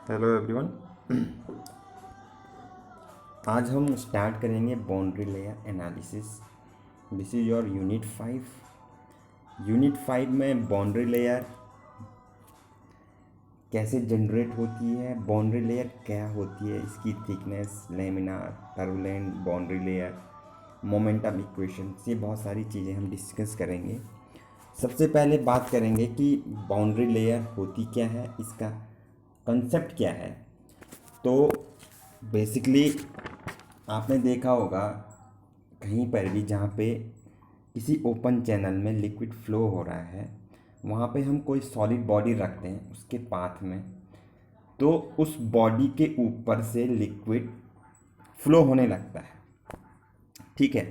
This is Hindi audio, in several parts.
Hello everyone. आज हम स्टार्ट करेंगे boundary layer analysis. This is your unit 5। Unit 5 में बाउंड्री लेयर कैसे जनरेट होती है, बाउंड्री लेयर क्या होती है, इसकी thickness, laminar, turbulent boundary layer, momentum equation, ये बहुत सारी चीज़ें हम डिस्कस करेंगे। सबसे पहले बात करेंगे कि बाउंड्री लेयर होती क्या है, इसका कंसेप्ट क्या है। तो बेसिकली आपने देखा होगा कहीं पर भी जहाँ पे किसी ओपन चैनल में लिक्विड फ्लो हो रहा है, वहाँ पे हम कोई सॉलिड बॉडी रखते हैं उसके पाथ में, तो उस बॉडी के ऊपर से लिक्विड फ्लो होने लगता है। ठीक है,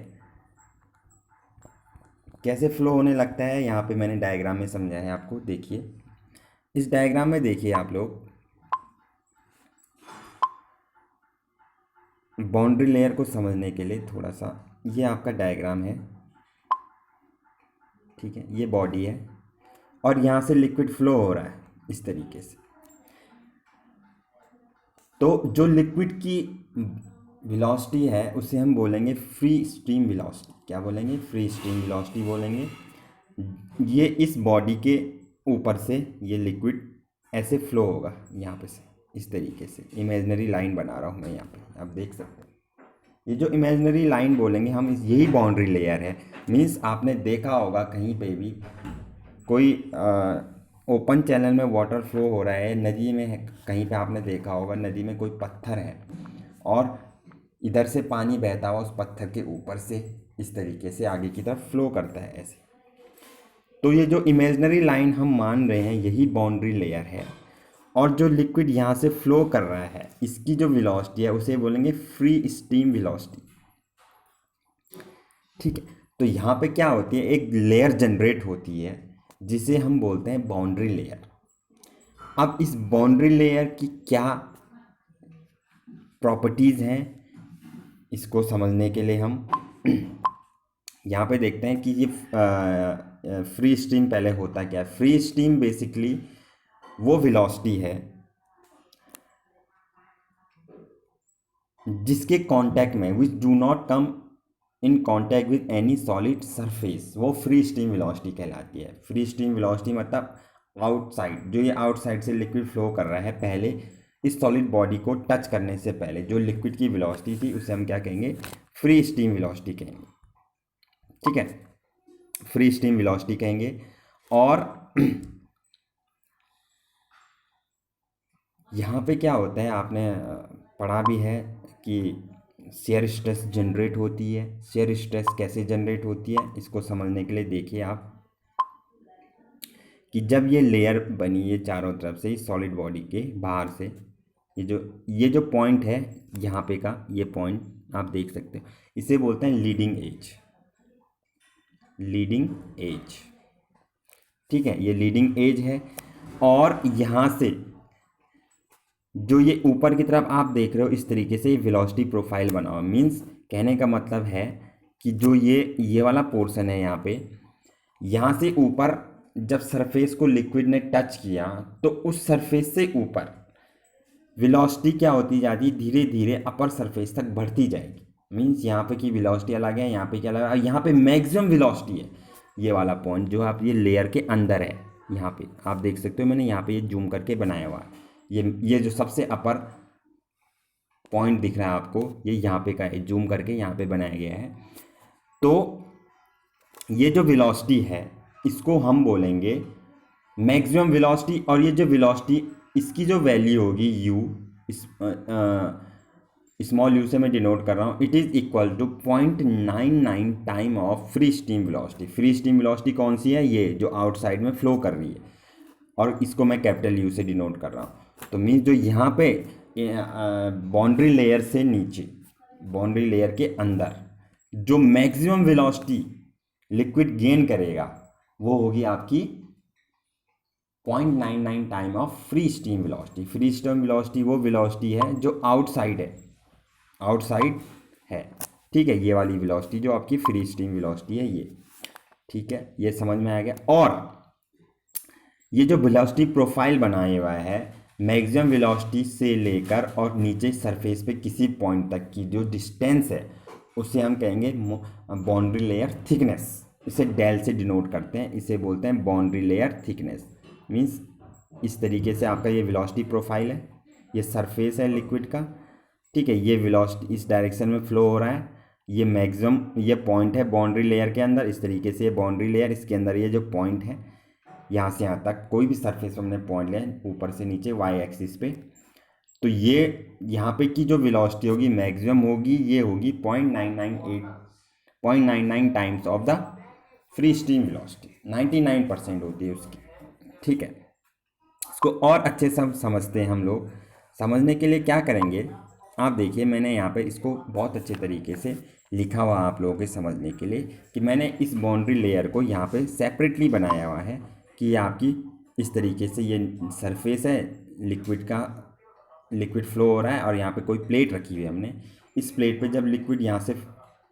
कैसे फ्लो होने लगता है यहाँ पे मैंने डायग्राम में समझाया है आपको। देखिए, इस डायग्राम में देखिए आप लोग, बाउंड्री लेयर को समझने के लिए थोड़ा सा, ये आपका डायग्राम है। ठीक है, ये बॉडी है और यहाँ से लिक्विड फ्लो हो रहा है इस तरीके से। तो जो लिक्विड की वेलोसिटी है उसे हम बोलेंगे फ्री स्ट्रीम वेलोसिटी। क्या बोलेंगे? फ्री स्ट्रीम वेलोसिटी बोलेंगे। ये इस बॉडी के ऊपर से ये लिक्विड ऐसे फ्लो होगा यहाँ पे से, इस तरीके से। इमेजिनरी लाइन बना रहा हूँ मैं यहाँ पे, आप देख सकते हैं। ये जो इमेजिनरी लाइन बोलेंगे हम, यही बाउंड्री लेयर है। मीन्स आपने देखा होगा कहीं पे भी कोई ओपन चैनल में वाटर फ्लो हो रहा है, नदी में है, कहीं पे आपने देखा होगा नदी में कोई पत्थर है और इधर से पानी बहता हुआ उस पत्थर के ऊपर से इस तरीके से आगे की तरफ फ्लो करता है ऐसे। तो ये जो इमेजिनरी लाइन हम मान रहे हैं यही बाउंड्री लेयर है। और जो लिक्विड यहाँ से फ्लो कर रहा है, इसकी जो वेलोसिटी है उसे बोलेंगे फ्री स्ट्रीम वेलोसिटी। ठीक है, तो यहाँ पे क्या होती है, एक लेयर जनरेट होती है जिसे हम बोलते हैं बाउंड्री लेयर। अब इस बाउंड्री लेयर की क्या प्रॉपर्टीज़ हैं, इसको समझने के लिए हम यहाँ पे देखते हैं कि ये फ्री स्ट्रीम पहले होता क्या है। फ्री स्ट्रीम बेसिकली वो वेलोसिटी है जिसके कांटेक्ट में, which do not come in contact with any solid surface, वो फ्री स्ट्रीम वेलोसिटी कहलाती है। फ्री स्ट्रीम वेलोसिटी मतलब आउटसाइड, जो ये आउटसाइड से लिक्विड फ्लो कर रहा है, पहले इस सॉलिड बॉडी को टच करने से पहले जो लिक्विड की वेलोसिटी थी उसे हम क्या कहेंगे? फ्री स्ट्रीम वेलोसिटी कहेंगे। ठीक है, फ्री स्ट्रीम वेलोसिटी कहेंगे। और यहाँ पे क्या होता है, आपने पढ़ा भी है कि शेयर स्ट्रेस जनरेट होती है। शेयर स्ट्रेस कैसे जनरेट होती है, इसको समझने के लिए देखिए आप कि जब ये लेयर बनी है चारों तरफ से, इस सॉलिड बॉडी के बाहर से, ये जो पॉइंट है यहाँ पे का, ये पॉइंट आप देख सकते हो, इसे बोलते हैं लीडिंग एज। लीडिंग एज, ठीक है, ये लीडिंग एज है। और यहाँ से जो ये ऊपर की तरफ आप देख रहे हो, इस तरीके से वेलोसिटी प्रोफाइल बना हुआ। मीन्स कहने का मतलब है कि जो ये वाला पोर्शन है यहाँ पे, यहाँ से ऊपर जब सरफेस को लिक्विड ने टच किया तो उस सरफेस से ऊपर वेलोसिटी क्या होती जाती, धीरे धीरे अपर सरफेस तक बढ़ती जाएगी। मीन्स यहाँ पे की वेलोसिटी अलग है, यहाँ पे क्या अलग है, यहाँ पे मैक्सिमम वेलोसिटी है। ये वाला पॉइंट जो आप ये लेयर के अंदर है, यहाँ पे आप देख सकते हो, मैंने यहाँ पे ये जूम करके बनाया हुआ है। ये जो सबसे अपर पॉइंट दिख रहा है आपको, ये यहाँ पे का है, जूम करके यहाँ पे बनाया गया है। तो ये जो वेलोसिटी है इसको हम बोलेंगे मैक्सिमम वेलोसिटी। और ये जो वेलोसिटी, इसकी जो वैल्यू होगी u, स्मॉल यू से मैं डिनोट कर रहा हूँ, it is equal to 0.99 time of free stream velocity. Free stream velocity कौन सी है? ये जो आउटसाइड में फ्लो कर रही है, और इसको मैं कैपिटल यू से डिनोट कर रहा हूँ। तो मीन्स जो यहाँ पे बाउंड्री लेयर से नीचे, बाउंड्री लेयर के अंदर जो मैक्सिमम वेलोसिटी लिक्विड गेन करेगा वो होगी आपकी 0.99 time of free stream velocity. Free stream velocity वो वेलोसिटी है जो आउटसाइड है, आउटसाइड है। ठीक है, ये वाली वेलोसिटी जो आपकी फ्री स्ट्रीम वेलोसिटी है ये। ठीक है, ये समझ में आ गया। और ये जो वेलोसिटी प्रोफाइल बनाया हुआ है, मैक्सिमम वेलोसिटी से लेकर और नीचे सरफेस पे किसी पॉइंट तक की जो डिस्टेंस है उसे हम कहेंगे बाउंड्री लेयर थिकनेस। इसे डेल से डिनोट करते हैं, इसे बोलते हैं बाउंड्री लेयर थिकनेस। मींस इस तरीके से आपका ये वेलोसिटी प्रोफाइल है, ये सरफेस है लिक्विड का, ठीक है। ये वेलोसिटी इस डायरेक्शन में फ्लो हो रहा है, ये मैक्सिमम ये पॉइंट है बाउंड्री लेयर के अंदर। इस तरीके से ये बाउंड्री लेयर, इसके अंदर ये जो पॉइंट है यहाँ से यहाँ तक कोई भी सरफेस पर हमने पॉइंट लिया है ऊपर से नीचे वाई एक्सिस पे, तो ये यहाँ पे की जो वेलोसिटी होगी मैक्सिमम होगी, ये होगी 0.998 times of the free stream velocity. 99% होती है उसकी, ठीक है। इसको और अच्छे से समझते हैं हम लोग। समझने के लिए क्या करेंगे, आप देखिए मैंने यहाँ पे इसको बहुत अच्छे तरीके से लिखा हुआ आप लोगों के समझने के लिए कि मैंने इस बाउंड्री लेयर को यहाँ पे सेपरेटली बनाया हुआ है कि ये आपकी इस तरीके से ये सरफेस है लिक्विड का, लिक्विड फ्लो हो रहा है और यहाँ पे कोई प्लेट रखी हुई है हमने। इस प्लेट पे जब लिक्विड यहाँ से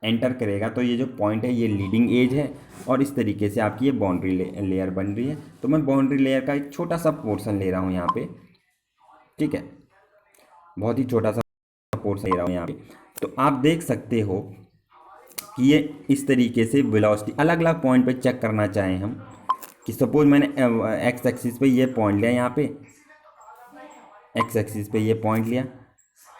एंटर करेगा तो ये जो पॉइंट है ये लीडिंग एज है और इस तरीके से आपकी ये बाउंड्री लेयर बन रही है। तो मैं बाउंड्री लेयर का एक छोटा सा पोर्शन ले रहा हूँ यहाँ पे, ठीक है, बहुत ही छोटा सा पोर्शन ले रहा हूँ यहाँ पे। तो आप देख सकते हो कि ये इस तरीके से वेलोसिटी अलग अलग पॉइंट पे चेक करना चाहें हम कि सपोज मैंने एक्स एक्सिस पे ये पॉइंट लिया, यहाँ पे एक्स एक्सिस पे ये पॉइंट लिया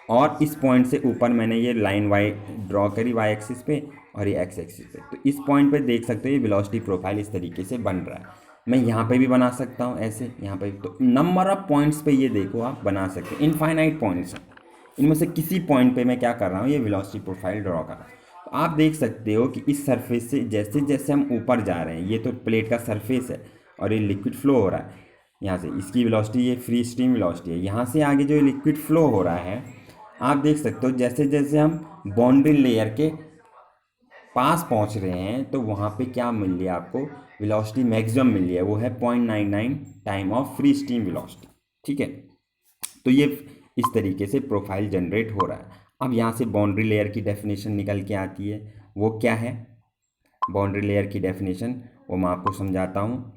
और इस पॉइंट से ऊपर मैंने ये लाइन वाई ड्रॉ करी वाई एक्सिस पे और ये एक्स एक्सिस पे। तो इस पॉइंट पे देख सकते हो ये वेलोसिटी प्रोफाइल इस तरीके से बन रहा है। मैं यहाँ पे भी बना सकता हूँ ऐसे, यहाँ पे तो नंबर ऑफ पॉइंट्स पे ये देखो आप बना सकते हैं, इनफाइनाइट पॉइंट्स हैं, इनमें से किसी पॉइंट पे मैं क्या कर रहा हूँ ये वेलोसिटी प्रोफाइल ड्रॉ कर रहा हूँ। तो आप देख सकते हो कि इस सरफेस से जैसे जैसे हम ऊपर जा रहे हैं, ये तो प्लेट का सरफेस है और ये लिक्विड फ्लो हो रहा है यहाँ से, इसकी वेलोसिटी ये फ्री स्ट्रीम वेलोसिटी है। यहाँ से आगे जो लिक्विड फ्लो हो रहा है आप देख सकते हो जैसे जैसे हम बाउंड्री लेयर के पास पहुँच रहे हैं तो वहाँ पे क्या मिल रही है आपको, वेलोसिटी मैक्सिमम मिल रही है, वो है 0.99 time of free stream velocity, ठीक है। तो ये इस तरीके से प्रोफाइल जनरेट हो रहा है। अब यहाँ से बाउंड्री लेयर की डेफिनेशन निकल के आती है, वो क्या है बाउंड्री लेयर की डेफिनेशन, वो मैं आपको समझाता हूँ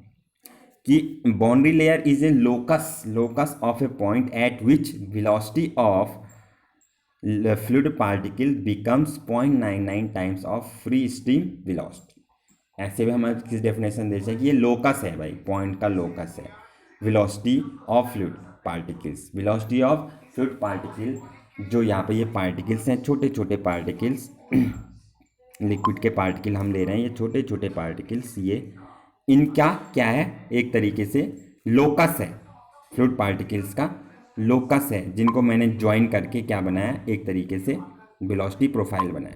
कि boundary layer is a locus of A point eight which velocity of fluid particle becomes 0.99 times of free stream velocity. ऐसे भी हम किस डेफिनेशन दे सकते हैं कि ये लोकस है भाई, पॉइंट का लोकस है velocity of fluid particles, velocity of fluid particle, जो यहाँ पे ये पार्टिकल्स हैं छोटे छोटे पार्टिकल्स लिक्विड के पार्टिकल हम ले रहे हैं, ये छोटे छोटे पार्टिकल्स, ये इनका क्या है एक तरीके से लोकस है, फ्लूइड पार्टिकल्स का लोकस है, जिनको मैंने ज्वाइन करके क्या बनाया एक तरीके से वेलोसिटी प्रोफाइल बनाया,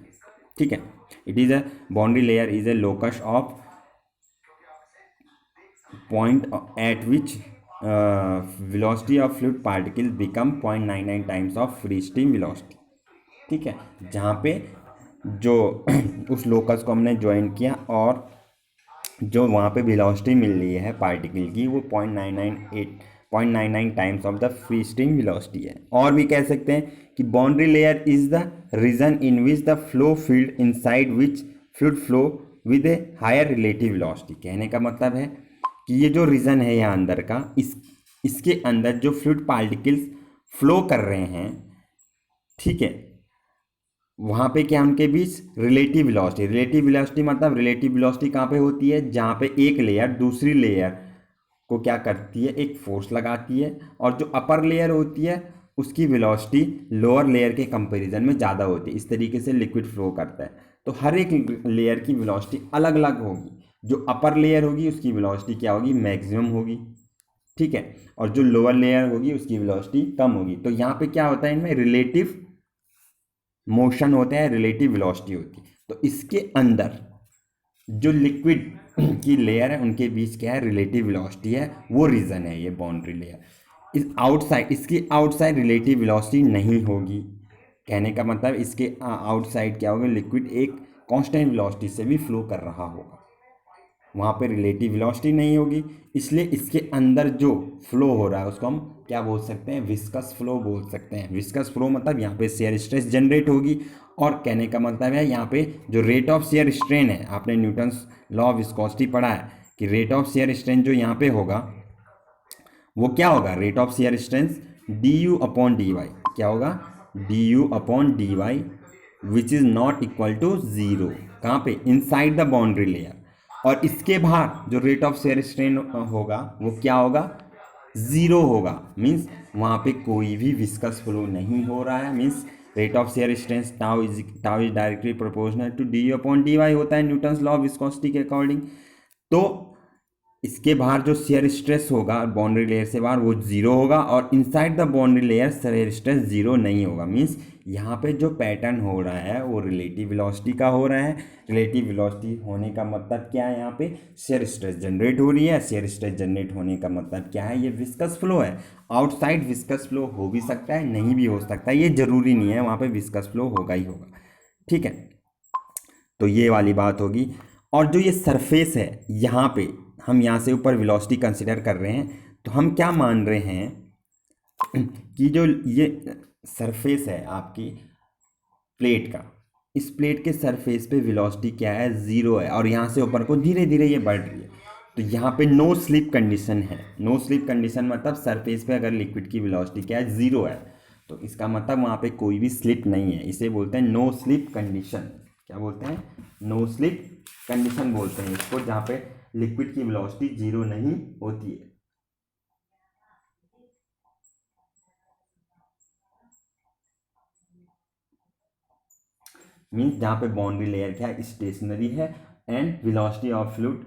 ठीक है। It is a boundary layer is a locus of point eight which velocity of fluid particle become 0.99 times of free stream velocity, ठीक है। जहाँ पे जो उस लोकस को हमने ज्वाइन किया और जो वहाँ पे वेलोसिटी मिल रही है पार्टिकल की वो 0.99 times of the free stream velocity है। और भी कह सकते हैं कि boundary layer is the region in which the flow field inside which fluid flow with a higher relative velocity. कहने का मतलब है कि ये जो रीजन है यहाँ अंदर का, इसके अंदर जो फ्लूइड पार्टिकल्स फ्लो कर रहे हैं, ठीक है, वहाँ पे क्या उनके बीच रिलेटिव वेलोसिटी मतलब रिलेटिव वेलोसिटी कहाँ पे होती है, जहाँ पे एक लेयर दूसरी लेयर को क्या करती है एक फोर्स लगाती है और जो अपर लेयर होती है उसकी वेलोसिटी लोअर लेयर के कंपैरिजन में ज़्यादा होती है। इस तरीके से लिक्विड फ्लो करता है। तो हर एक लेयर की वेलोसिटी अलग अलग होगी, जो अपर लेयर होगी उसकी वेलोसिटी क्या होगी मैक्सिमम होगी, ठीक है, और जो लोअर लेयर होगी उसकी वेलोसिटी कम होगी। तो यहाँ पे क्या होता है इनमें रिलेटिव मोशन होते हैं, रिलेटिव वेलोसिटी होती है। तो इसके अंदर जो लिक्विड की लेयर है उनके बीच क्या है रिलेटिव वेलोसिटी है, वो रीजन है ये बाउंड्री लेयर। इस आउटसाइड इसकी आउटसाइड रिलेटिव वेलोसिटी नहीं होगी। कहने का मतलब इसके आउटसाइड क्या होगा, लिक्विड एक कांस्टेंट वेलोसिटी से भी फ्लो कर रहा होगा, वहाँ पे रिलेटिव वेलोसिटी नहीं होगी। इसलिए इसके अंदर जो फ्लो हो रहा है उसको हम क्या बोल सकते हैं, विस्कस फ्लो बोल सकते हैं। विस्कस फ्लो मतलब यहाँ पे शेयर स्ट्रेस जनरेट होगी और कहने का मतलब है यहाँ पे जो रेट ऑफ शेयर स्ट्रेन है, आपने न्यूटन्स लॉ ऑफ विस्कोसिटी पढ़ा है कि रेट ऑफ शेयर स्ट्रेन जो यहाँ पे होगा वो क्या होगा, rate of shear strain d u upon d y क्या होगा, d u upon d y which is not equal to zero, कहाँ पे, इनसाइड द बाउंड्री लेयर। और इसके बाहर जो रेट ऑफ शेयर स्ट्रेन होगा वो क्या होगा, ज़ीरो होगा। मीन्स वहाँ पे कोई भी विस्कस फ्लो नहीं हो रहा है। Means rate of shear strain tau is directly proportional to d upon d y होता है न्यूटन्स लॉ ऑफ विस्कोसिटी के अकॉर्डिंग। तो इसके बाहर जो शेयर स्ट्रेस होगा बाउंड्री लेयर से बाहर वो जीरो होगा, और inside the boundary layer shear stress zero नहीं होगा। मीन्स यहाँ पे जो पैटर्न हो रहा है वो रिलेटिव वेलोसिटी का हो रहा है। रिलेटिव वेलोसिटी होने का मतलब क्या है, यहाँ पे शेयर स्ट्रेस जनरेट हो रही है। शेयर स्ट्रेस जनरेट होने का मतलब क्या है, ये विस्कस फ्लो है। आउटसाइड विस्कस फ्लो हो भी सकता है, नहीं भी हो सकता है, ये जरूरी नहीं है, वहाँ पे विस्कस फ्लो होगा ही होगा। ठीक है, तो ये वाली बात होगी। और जो ये सरफेस है यहाँ पे, हम यहाँ से ऊपर वेलोसिटी कंसिडर कर रहे हैं, तो हम क्या मान रहे हैं कि जो ये सरफेस है आपकी प्लेट का, इस प्लेट के सरफेस पे वेलोसिटी क्या है, ज़ीरो है, और यहाँ से ऊपर को धीरे धीरे ये बढ़ रही है। तो यहाँ पे नो स्लिप कंडीशन है। नो स्लिप कंडीशन मतलब सरफेस पे अगर लिक्विड की वेलोसिटी क्या है, ज़ीरो है, तो इसका मतलब वहाँ पे कोई भी स्लिप नहीं है। इसे बोलते हैं नो स्लिप कंडीशन। क्या बोलते हैं, नो स्लिप कंडीशन बोलते हैं इसको, जहाँ पे लिक्विड की वेलोसिटी जीरो नहीं होती है। मीन्स जहाँ पे बाउंड्री लेयर क्या है, स्टेशनरी है, and velocity of fluid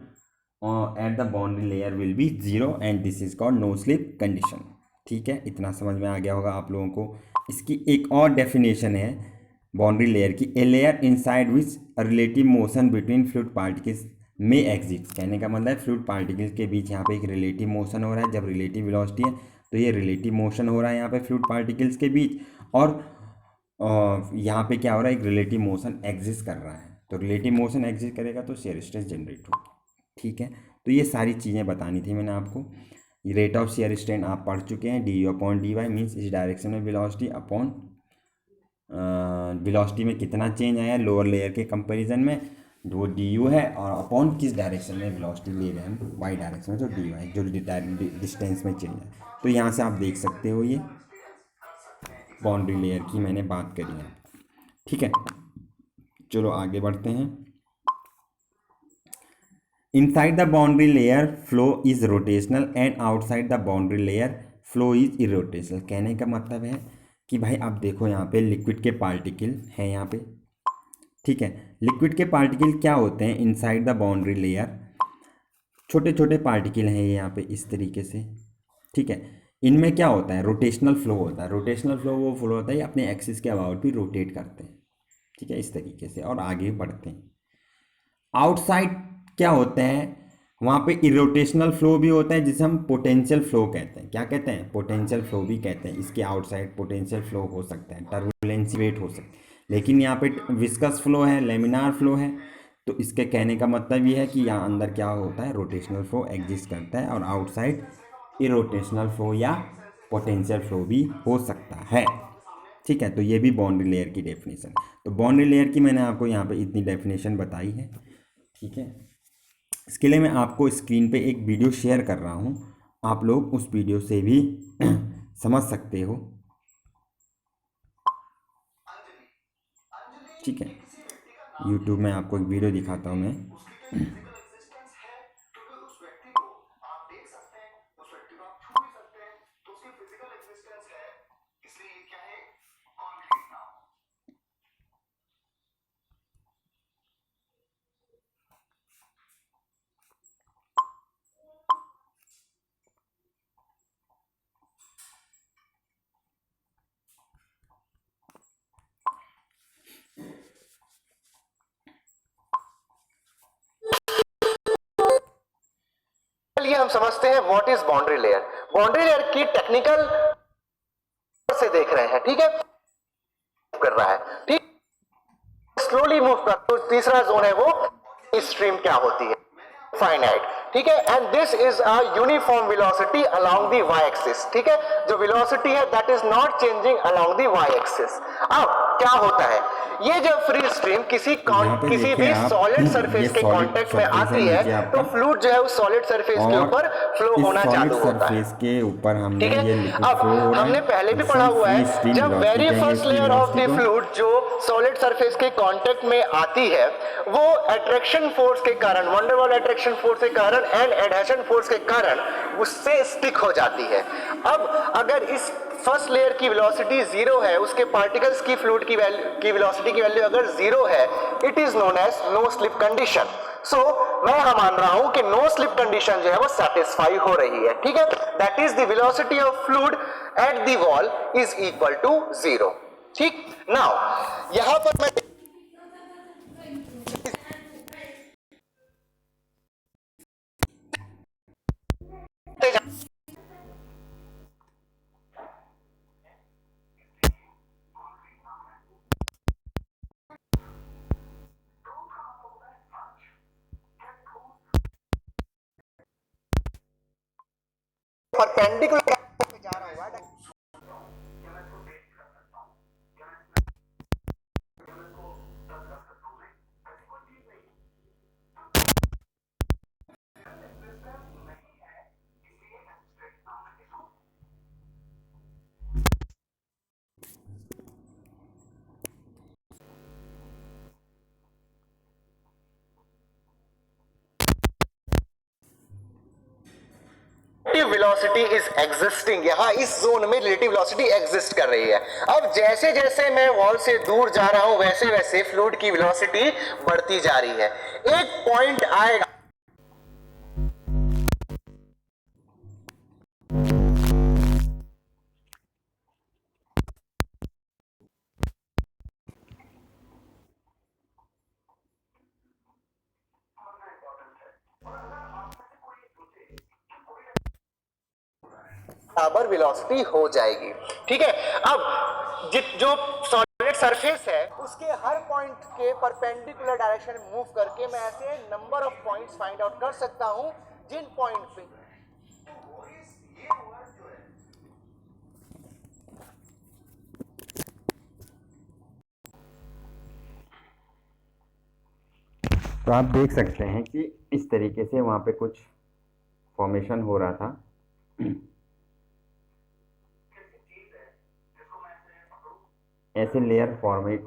at the boundary layer will be zero, and this is called no slip condition. ठीक है, इतना समझ में आ गया होगा आप लोगों को। इसकी एक और डेफिनेशन है बाउंड्री लेयर की, a layer inside which relative motion between fluid particles में एग्जिस्ट। कहने का मतलब है फ्लूइड पार्टिकल्स के बीच यहाँ पे एक रिलेटिव मोशन हो रहा है। जब रिलेटिव वेलोसिटी है तो ये रिलेटिव मोशन हो रहा है यहाँ पे फ्लूइड पार्टिकल्स के बीच, और यहाँ पे क्या हो रहा है, एक रिलेटिव मोशन एग्जिस्ट कर रहा है। तो रिलेटिव मोशन एग्जिस्ट करेगा तो शेयर स्ट्रेस जनरेट होगी। ठीक है, तो ये सारी चीज़ें बतानी थी मैंने आपको। रेट ऑफ शेयर स्ट्रेन आप पढ़ चुके हैं, d u upon d y means इस डायरेक्शन में वेलोसिटी अपॉन वेलोसिटी में कितना चेंज आया लोअर लेयर के कंपैरिजन में, वो डी यू है, और अपॉन किस डायरेक्शन में वेलोसिटी ले रहे हैं हम, वाई डायरेक्शन में, तो डी वाई जो डिस्टेंस में चेंज है। तो यहाँ से आप देख सकते हो ये बाउंड्री लेयर की मैंने बात करी है। ठीक है, चलो आगे बढ़ते हैं। Inside the boundary layer flow is rotational and outside the boundary layer flow is irrotational. कहने का मतलब है कि भाई आप देखो यहाँ पे लिक्विड के पार्टिकल हैं यहाँ पे। ठीक है, लिक्विड के पार्टिकल क्या होते हैं, इनसाइड द बाउंड्री लेयर छोटे छोटे पार्टिकल हैं ये यहाँ पे इस तरीके से। ठीक है, इनमें क्या होता है, रोटेशनल फ्लो होता है। रोटेशनल फ्लो वो फ्लो होता है अपने एक्सिस के अबाउट भी रोटेट करते हैं। ठीक है, इस तरीके से और आगे बढ़ते हैं। आउटसाइड क्या होते हैं, वहाँ पे इरोटेशनल फ्लो भी होता है जिसे हम पोटेंशियल फ्लो कहते हैं। क्या कहते हैं, पोटेंशियल फ्लो भी कहते हैं। इसके आउटसाइड पोटेंशियल फ्लो हो सकता है, टर्बुलेंसी रेट हो सकती है। लेकिन यहाँ पे विस्कस फ्लो है, लेमिनार फ्लो है, तो इसके कहने का मतलब ये है कि यहाँ अंदर क्या होता है, रोटेशनल फ्लो एग्जिस्ट करता है, और आउटसाइड इरोटेशनल फ्लो या पोटेंशियल फ्लो भी हो सकता है। ठीक है, तो ये भी बाउंड्री लेयर की डेफिनेशन। तो बाउंड्री लेयर की मैंने आपको यहाँ पे इतनी डेफिनेशन बताई है। ठीक है, इसके लिए मैं आपको स्क्रीन पे एक वीडियो शेयर कर रहा हूँ, आप लोग उस वीडियो से भी समझ सकते हो। ठीक है, यूट्यूब में आपको एक वीडियो दिखाता हूँ मैं। हम समझते हैं what is boundary layer. Boundary layer की टेक्निकल से देख रहे हैं, ठीक है, कर रहा है, ठीक, स्लोली मूव कर। तो तीसरा जोन है वो स्ट्रीम क्या होती है, फाइनाइट। ठीक है, and this is a uniform velocity along the y axis. ठीक है, जो वेलोसिटी है that is not changing along the y axis. अब क्या होता है, ये जब फ्री स्ट्रीम किसी भी सॉलिड सरफेस के कांटेक्ट में आती है तो फ्लूइड जो है उस सॉलिड सरफेस के ऊपर फ्लो होना चालू होता है। के ऊपर हमने ठीक है, ये लिक्विड अब फ्लो हो रहा हमने है, पहले भी जिसे पढ़ा हम हुआ फ्री है, स्ट्रीम जब वेलोसिटी वेरी कहेंगे फर्स्ट इसकी लेयर ऑफ वेलोसिटी द को। फ्लूइड जो सॉलिड सरफेस के कांटेक्ट में आती है वो अट्रैक्शन फोर्स के कारण, वंडर वॉल अट्रैक्शन फोर्स के कारण एंड एडहेशन फोर्स के कारण उससे स्टिक हो जाती है। अब अगर इस फर्स्ट लेयर की वेलोसिटी जीरो है, उसके पार्टिकल्स की फ्लूइड की वेलोसिटी की वैल्यू अगर जीरो है, it is known as no slip condition. So मैं मान रहा हूं कि नो स्लिप कंडीशन जो है वो सेटिस्फाई हो रही है। ठीक है, that is the velocity of fluid at the wall is equal to zero. ठीक, नाउ यहां पर मैं परपेंडिकुलर पे जा रहा हूं। रिलेटिव वेलोसिटी इज एग्जिस्टिंग, यहां इस जोन में रिलेटिव वेलोसिटी एग्जिस्ट कर रही है। अब जैसे जैसे मैं वॉल से दूर जा रहा हूं वैसे वैसे फ्लूइड की वेलोसिटी बढ़ती जा रही है। एक पॉइंट आएगा, बराबर वेलोसिटी हो जाएगी। ठीक है, अब जो सॉलिड सरफेस है उसके हर पॉइंट के परपेंडिकुलर डायरेक्शन में मूव करके मैं ऐसे number of points find out कर सकता हूं जिन पॉइंट पे तो आप देख सकते हैं कि इस तरीके से वहाँ पे कुछ फॉर्मेशन हो रहा था। ऐसे लेयर फॉर्मेशन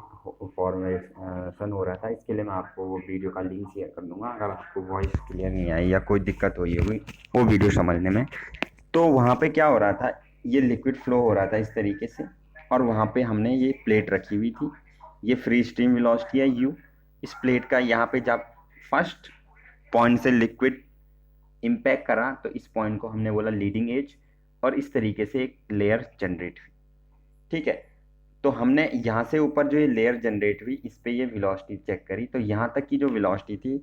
हो रहा था। इसके लिए मैं आपको वो वीडियो का लिंक शेयर कर दूंगा, अगर आपको वॉइस क्लियर नहीं आई या कोई दिक्कत हुई होगी वो वीडियो समझने में। तो वहाँ पे क्या हो रहा था, ये लिक्विड फ्लो हो रहा था इस तरीके से, और वहाँ पे हमने ये प्लेट रखी हुई थी। ये फ्री स्ट्रीम वेलोसिटी है यू। इस प्लेट का यहाँ पे जब फर्स्ट पॉइंट से लिक्विड इम्पैक्ट करा तो इस पॉइंट को हमने बोला लीडिंग एज, और इस तरीके से एक लेयर जनरेट हुई। ठीक है, तो हमने यहाँ से ऊपर जो ये लेयर जनरेट हुई इस पे ये वेलोसिटी चेक करी, तो यहाँ तक की जो वेलोसिटी थी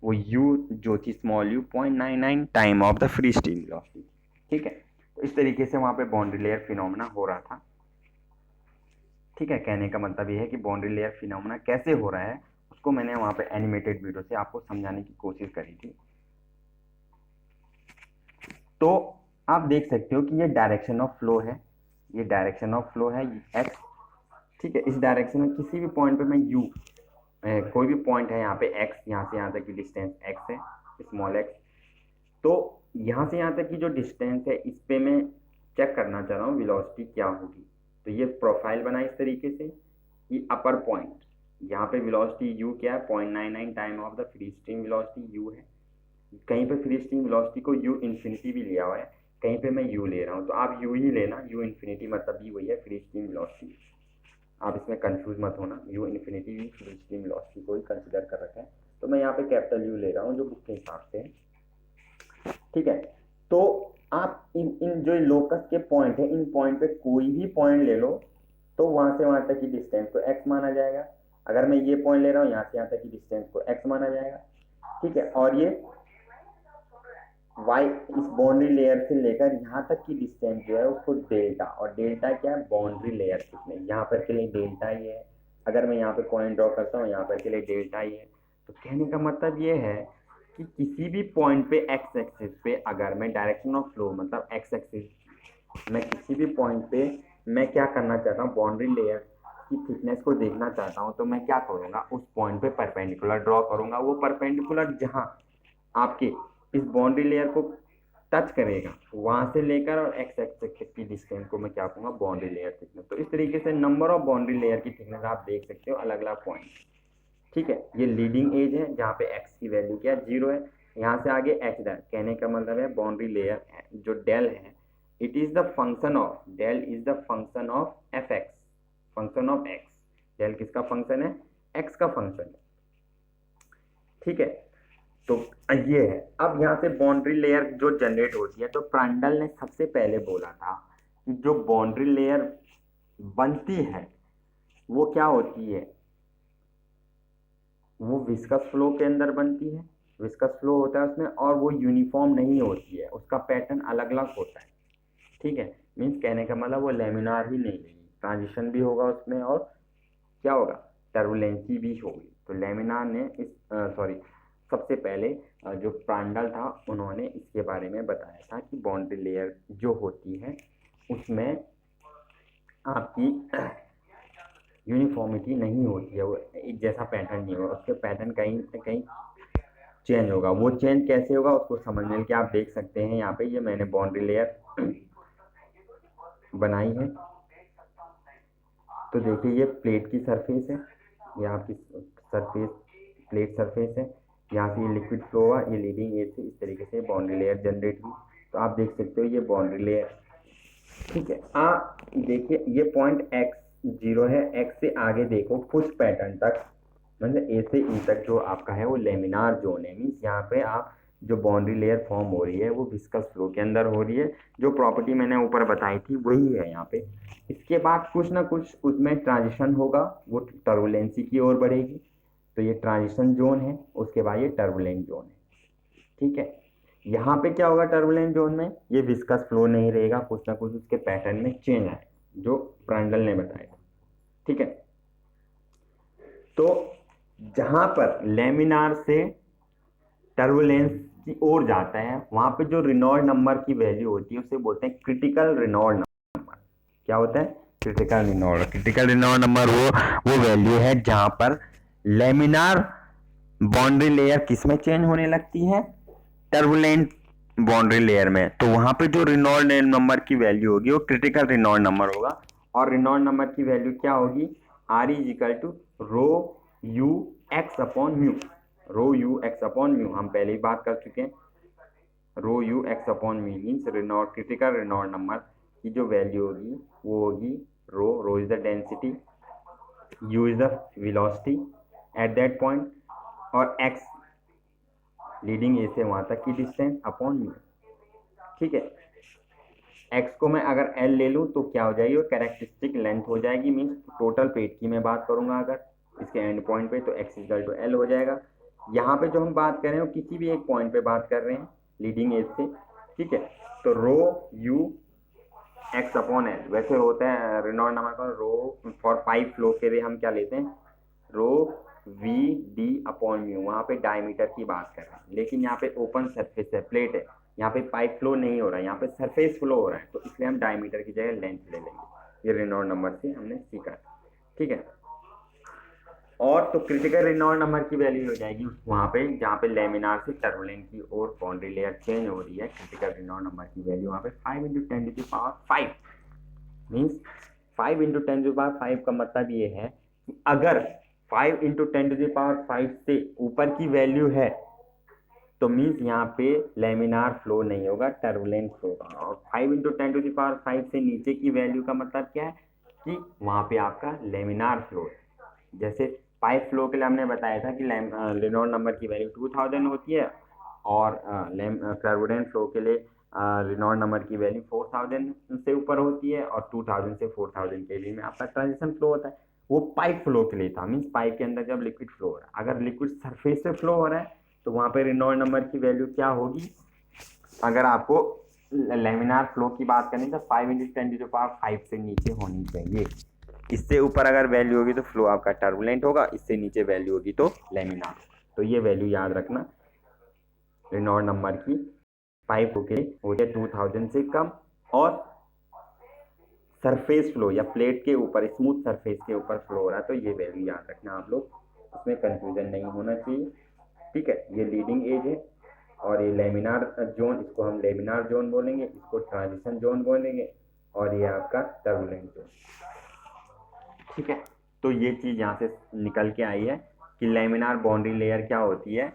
वो u जो थी small u 0.99 time of the free stream velocity थी। ठीक है, तो इस तरीके से वहाँ पे बाउंड्री लेयर फिनोमेना हो रहा था। ठीक है, कहने का मतलब ये है कि बाउंड्री लेयर फिनोमेना कैसे हो रहा है उसको मैंने वहाँ पे एनिमेटेड वीडियो से आपको समझाने की कोशिश करी थी। तो आप देख सकते हो कि ये डायरेक्शन ऑफ फ्लो है, ये डायरेक्शन ऑफ फ्लो है x। ठीक है, इस डायरेक्शन में किसी भी पॉइंट पे मैं u, कोई भी पॉइंट है यहाँ पे x, यहाँ से यहाँ तक की डिस्टेंस x है, स्मॉल x। तो यहाँ से यहाँ तक की जो डिस्टेंस है इस पे मैं चेक करना चाह रहा हूँ वेलोसिटी क्या होगी। तो ये प्रोफाइल बना इस तरीके से, ये अपर पॉइंट, यहाँ पे वेलोसिटी u क्या है 0.99 time of the free stream velocity u है। कहीं पे फ्री स्ट्रीम वेलोसिटी को u इन्फिनिटी भी लिया हुआ है, कहीं पे मैं u ले रहा हूँ, तो आप u ही लेना, u इन्फिनिटी मतलब भी वही है फ्री स्ट्रीम वेलोसिटी। आप इसमें कंफ्यूज मत होना, u इन्फिनिटी भी फ्री स्ट्रीम वेलोसिटी को ही कंसिडर कर रखा है। तो मैं यहाँ पे कैपिटल U ले रहा हूँ जो बुक के हिसाब से है। ठीक है, तो आप इन जो लोकस के पॉइंट है इन पॉइंट पे कोई भी पॉइंट ले लो तो वहां से वहां तक की डिस्टेंस को x माना जाएगा। अगर मैं ये पॉइंट ले रहा हूँ यहाँ से यहाँ तक की डिस्टेंस को x माना जाएगा। ठीक है, और ये y इस बाउंड्री लेयर से लेकर यहाँ तक की डिस्टेंस जो है उसको डेल्टा, और डेल्टा क्या है बाउंड्री लेयर कितने, यहाँ पर के लिए डेल्टा ही है। अगर मैं यहाँ पे पॉइंट ड्रॉ करता हूँ यहाँ पर के लिए डेल्टा ही है। तो कहने का मतलब ये है कि किसी भी पॉइंट पे एक्स एक्सिस पे अगर मैं डायरेक्शन ऑफ फ्लो मतलब एक्स एक्सिस मैं किसी भी पॉइंट पे मैं क्या करना चाहता हूँ, बाउंड्री लेयर की थिकनेस को देखना चाहता हूँ, तो मैं क्या करूँगा, उस पॉइंट पे परपेंडिकुलर ड्रॉ करूँगा। वो परपेंडिकुलर जहाँ आपके इस बाउंड्री लेयर को टच करेगा वहां से लेकर और एक्स एक्सिस की डिस्टेंस को मैं क्या कहूँगा, बाउंड्री लेयर थिकनेस। तो इस तरीके से नंबर ऑफ बाउंड्री लेयर की थिकनेस आप देख सकते हो अलग अलग पॉइंट। ठीक है, ये लीडिंग एज है जहाँ पे एक्स की वैल्यू क्या है, 0 है। यहाँ से आगे एच डैल, कहने का मतलब है बाउंड्री लेयर जो डेल है, it is the function of, del is the function of f x, function of x. Del किसका फंक्शन है, एक्स का फंक्शन है। ठीक है, तो ये है। अब यहाँ से बाउंड्री लेयर जो जनरेट होती है, तो प्रांडल ने सबसे पहले बोला था कि जो बाउंड्री लेयर बनती है वो क्या होती है, वो विस्कस फ्लो के अंदर बनती है। विस्कस फ्लो होता है उसमें, और वो यूनिफॉर्म नहीं होती है, उसका पैटर्न अलग अलग होता है। ठीक है, मीन्स कहने का मतलब वो लेमिनार ही नहीं रहेगी, ट्रांजिशन भी होगा उसमें और क्या होगा, टर्बुलेंसी भी होगी। तो लेमिनार ने इस सबसे पहले जो प्रांडल था उन्होंने इसके बारे में बताया था कि बाउंड्री लेयर जो होती है उसमें आपकी यूनिफॉर्मिटी नहीं होती है, वो एक जैसा पैटर्न नहीं होगा, उसके पैटर्न कहीं से कहीं चेंज होगा। वो चेंज कैसे होगा उसको समझने के आप देख सकते हैं, यहाँ पे ये मैंने बाउंड्री लेयर बनाई है। तो देखिए ये प्लेट की सरफेस है, ये आपकी सरफेस प्लेट सरफेस है, यहाँ से ये लिक्विड फ्लो हुआ, ये लीडिंग एज से इस तरीके से बाउंड्री लेयर जनरेट हुई। तो आप देख सकते हो ये बाउंड्री लेयर। ठीक है, आप देखिए ये पॉइंट x0 है, x से आगे देखो कुछ पैटर्न तक, मतलब ए से ई तक जो आपका है वो लेमिनार जोन है। मीन्स यहाँ पे आप जो बाउंड्री लेयर फॉर्म हो रही है वो विस्कस फ्लो के अंदर हो रही है, जो प्रॉपर्टी मैंने ऊपर बताई थी वही है यहाँ पे। इसके बाद कुछ ना कुछ उसमें ट्रांजिशन होगा, वो टर्बुलेंसी की ओर बढ़ेगी, तो ये ट्रांजिशन जोन है। उसके बाद ये टर्बुलेंट जोन है। ठीक है, यहाँ पे क्या होगा, टर्बुलेंट जोन में ये विस्कस फ्लो नहीं रहेगा, कुछ ना कुछ उसके पैटर्न में चेंज आए, जो प्रांडल ने बताया। ठीक है, तो जहां पर लेमिनार से टर्बुलेंस की ओर जाता है वहां पे जो रेनॉल्ड नंबर की वैल्यू होती है उसे बोलते हैं क्रिटिकल रेनॉल्ड नंबर। क्या होता है, critical Reynold. Critical Reynold number वो वैल्यू है जहां पर लेमिनार बाउंड्री लेयर किसमें चेंज होने लगती है, टर्बुलेंट बाउंड्री लेयर में। तो वहां पे जो रेनॉल्ड नंबर की वैल्यू होगी वो क्रिटिकल रेनॉल्ड नंबर होगा। और रेनॉल्ड नंबर की वैल्यू क्या होगी, R is equal to rho U X upon mu. Rho U X upon mu हम पहले ही बात कर चुके हैं। Rho U X upon mu means Reynold, critical Reynold number की जो वैल्यू होगी वो होगी rho is the density, U is the velocity at that point, और एक्स लीडिंग ए से वहां तक की डिस्टेंस अपॉन म्यू। ठीक है, एक्स को मैं अगर एल ले लूँ तो क्या हो जाएगी, वो कैरेक्टरिस्टिक लेंथ हो जाएगी। मीन्स टोटल पेट की मैं बात करूंगा अगर इसके एंड पॉइंट पे, तो एक्स इक्वल टू एल हो जाएगा। यहाँ पे जो हम बात कर रहे हैं वो किसी भी एक पॉइंट पे बात कर रहे हैं लीडिंग एज से। ठीक है, तो रो यू एक्स अपॉन एल वैसे होता है रेनॉल्ड नंबर का। रो फॉर पाइप फ्लो के लिए हम क्या लेते हैं, रो वी डी अपॉन म्यू, वहाँ पे डायमीटर की बात कर रहे हैं। लेकिन यहाँ पे ओपन सरफेस है, प्लेट है, यहाँ पे पाइप फ्लो नहीं हो रहा है, यहाँ पे सरफेस फ्लो हो रहा है, तो इसलिए हम डायमीटर की जगह लेंथ ले लेंगे। ये रेनॉल्ड नंबर से हमने सीखा। ठीक है, और तो क्रिटिकल रेनॉल्ड नंबर की वैल्यू हो जाएगी वहाँ पे जहाँ पे लेमिनार से टर्बुलेंट की ओर बाउंड्री लेयर चेंज हो रही है। क्रिटिकल रेनॉल्ड नंबर की वैल्यू वहाँ पे 5 × 10⁵ मीन्स 5 × 10⁵ का मतलब ये है कि अगर 5 × 10⁵ से ऊपर की वैल्यू है तो मीन्स यहाँ पे लेमिनार फ्लो नहीं होगा, टर्बुलेंट फ्लो होगा। और 5 × 10⁵ से नीचे की वैल्यू का मतलब क्या है कि वहाँ पे आपका लेमिनार फ्लो है। जैसे पाइप फ्लो के लिए हमने बताया था कि रेनॉल्ड नंबर की वैल्यू 2000 होती है, और टर्बुलेंट फ्लो के लिए रेनॉल्ड नंबर की वैल्यू 4000 से ऊपर होती है, और 2000 से 4000 के लिए में आपका ट्रांजिशन फ्लो होता है। वो पाइप फ्लो के लिए था, मीन्स पाइप के अंदर जब लिक्विड फ्लो हो रहा है। अगर लिक्विड सरफेस से फ्लो हो रहा है तो वहाँ पे रेनॉल्ड नंबर की वैल्यू क्या होगी, अगर आपको लेमिनार फ्लो की बात करें तो 5 × 10⁵ से नीचे होनी चाहिए। इससे ऊपर अगर वैल्यू होगी तो फ्लो आपका टर्बुलेंट होगा, इससे नीचे वैल्यू होगी तो लेमिनार। तो ये वैल्यू याद रखना। रेनॉल्ड नंबर की पाइप होती है 2000 से कम, और सरफेस फ्लो या प्लेट के ऊपर स्मूथ सरफेस के ऊपर फ्लो हो रहा है, तो ये वैल्यू याद रखना आप लोग, उसमें कंफ्यूजन नहीं होना चाहिए। ठीक है, ये लीडिंग एज है, और ये लेमिनार जोन, इसको हम लेमिनार जोन बोलेंगे, इसको ट्रांजिशन जोन बोलेंगे, और ये आपका टर्बुलेंट जोन। ठीक है, तो ये चीज़ यहाँ से निकल के आई है कि लेमिनार बाउंड्री लेयर क्या होती है।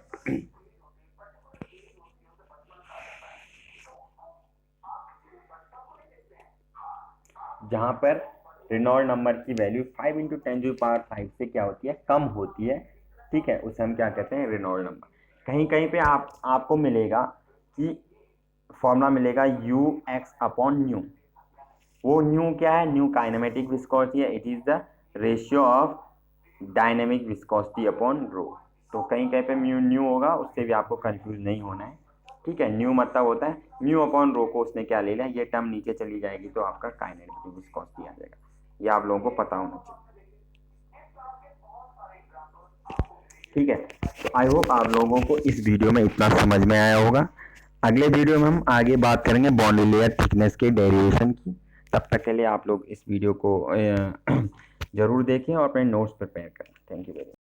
जहाँ पर रेनॉल्ड नंबर की वैल्यू 5 × 10⁵ से क्या होती है, कम होती है। ठीक है, उसे हम क्या कहते हैं, रेनॉल्ड नंबर। कहीं कहीं पे आपको मिलेगा कि फॉर्मूला मिलेगा UX/न्यू। वो न्यू क्या है, न्यू काइनेमेटिक विस्कोसिटी है, it is the ratio of dynamic viscosity upon rho. तो कहीं कहीं पे न्यू होगा, उससे भी आपको कंफ्यूज नहीं होना है। ठीक है, न्यू मतलब होता है न्यू अपॉन रो को उसने क्या ले लिया, ये टर्म नीचे चली जाएगी तो आपका काइनेटिक विस्कोसिटी आ जाएगा। ये आप लोगों को पता होना चाहिए। ठीक है, तो आई होप आप लोगों को इस वीडियो में इतना समझ में आया होगा। अगले वीडियो में हम आगे बात करेंगे बाउंड्री लेयर थिकनेस के डेरिवेशन की। तब तक के लिए आप लोग इस वीडियो को ज़रूर देखें और अपने नोट्स प्रिपेयर करें। Thank you very much.